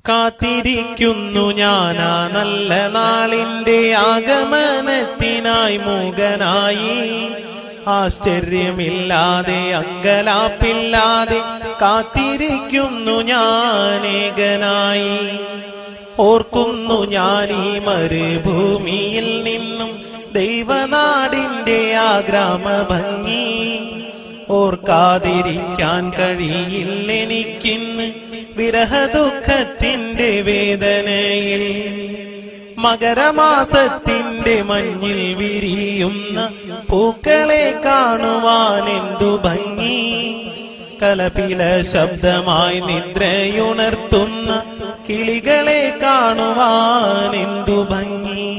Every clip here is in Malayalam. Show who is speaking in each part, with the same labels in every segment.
Speaker 1: കാത്തിരിക്കുന്നു ഞാനാ നല്ല നാളിന്റെ ആഗമനത്തിനായി മൂകനായി. ആശ്ചര്യമില്ലാതെ അങ്കലാപ്പില്ലാതെ കാത്തിരിക്കുന്നു ഞാനേകനായി. ഓർക്കുന്നു ഞാൻ ഈ മരുഭൂമിയിൽ നിന്നും ദൈവനാടിന്റെ ആ ഗ്രാമഭംഗി. ഓർക്കാതിരിക്കാൻ കഴിയില്ലെനിക്കിന്ന് വിരഹദുഃഖത്തിന്റെ വേദനയിൽ. മകരമാസത്തിന്റെ മഞ്ഞിൽ വിരിയുന്ന പൂക്കളെ കാണുവാൻ എന്തു ഭംഗി. കലപില ശബ്ദമായി നിദ്രയുണർത്തുന്ന കിളികളെ കാണുവാൻ എന്തു ഭംഗി.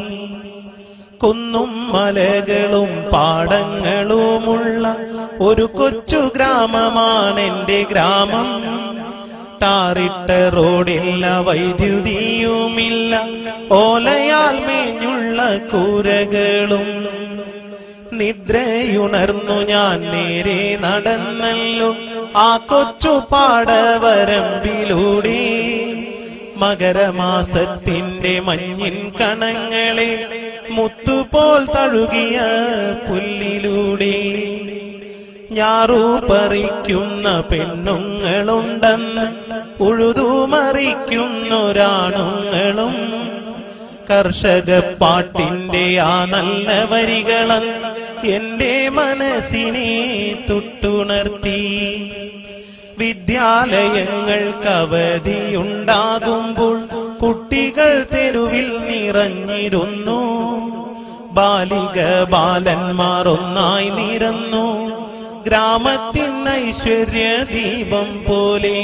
Speaker 1: കുന്നും മലകളും പാടങ്ങളുമുള്ള ഒരു കൊച്ചു ഗ്രാമമാണെന്റെ ഗ്രാമം. ടാറിട്ട റോഡില്ല, വൈദ്യുതിയുമില്ല, ഓലയാൽ മേഞ്ഞുള്ള കൂരകളും. നിദ്രയുണർന്നു ഞാൻ നേരെ നടന്നല്ലോ ആ കൊച്ചു പാടവരമ്പിലൂടെ. മകരമാസത്തിന്റെ മഞ്ഞിൻ കണങ്ങളെ മുത്തുപോൽ തഴുകിയ പുല്ലിലൂടെ. ഞാറു പറിക്കുന്ന പെണ്ണുങ്ങളുണ്ടെന്ന് ഉഴുതുമറിക്കുന്നൊരാണുങ്ങളും. കർഷക പാട്ടിന്റെ ആ നല്ല വരികളും എന്റെ മനസ്സിനെ തൊട്ടുണർത്തി. വിദ്യാലയങ്ങൾക്ക് അവധിയുണ്ടാകുമ്പോൾ കുട്ടികൾ തെരുവിൽ നിറഞ്ഞിരുന്നു. ബാലിക ബാലന്മാർ ഒന്നായി നിരന്നു ഗ്രാമത്തിൻ ഐശ്വര്യ ദീപം പോലെ.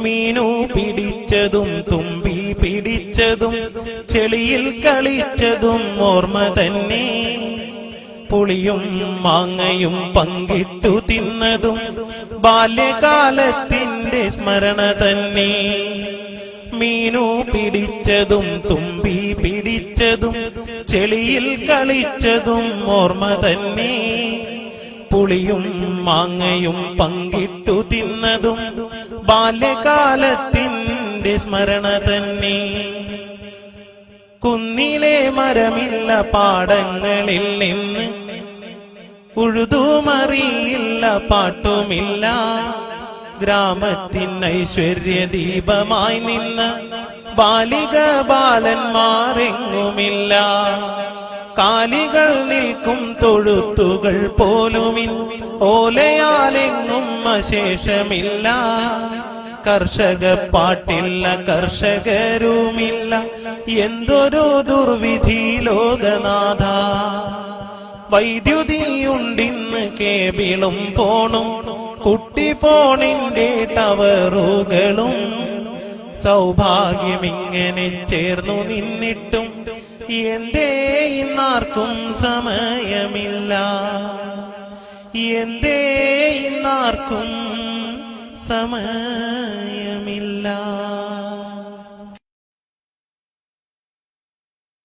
Speaker 1: മീനു പിടിച്ചതും തുമ്പി പിടിച്ചതും ചെളിയിൽ കളിച്ചതും ഓർമ്മ തന്നെ. പുളിയും മാങ്ങയും പങ്കിട്ടു തിന്നതും ബാല്യകാലത്തിന്റെ സ്മരണ തന്നെ. മീനു പിടിച്ചതും തുമ്പി പിടിച്ചതും ചെളിയിൽ കളിച്ചതും ഓർമ്മ തന്നെ. പുളിയും മാങ്ങയും പങ്കിട്ടു തിന്നതും ബാല്യകാലത്തിന്റെ സ്മരണ തന്നെ. കുന്നിലെ മരമില്ല, പാടങ്ങളിൽ നിന്ന് ഉഴുതുമറിയില്ല, പാട്ടുമില്ല. ഗ്രാമത്തിൻ ഐശ്വര്യ ദീപമായി നിന്ന ബാലിക ബാലന്മാരെങ്ങുമില്ല. കാലികൾ നിൽക്കും തൊഴുത്തുകൾ പോലുമിൻ ഓലയാലെങ്ങും അശേഷമില്ല. കർഷക പാട്ടില്ല, കർഷകരുമില്ല, എന്തൊരു ദുർവിധി ലോകനാഥ. വൈദ്യുതിയുണ്ടിന്ന് കേബിളും ഫോണും കുട്ടി ഫോണിന്റെ ടവറുകളും. സൗഭാഗ്യമിങ്ങനെ ചേർന്നു നിന്നിട്ടും എന്തേ ഇന്നാർക്കും സമയമില്ല. എന്തേ ഇന്നാർക്കും സമയം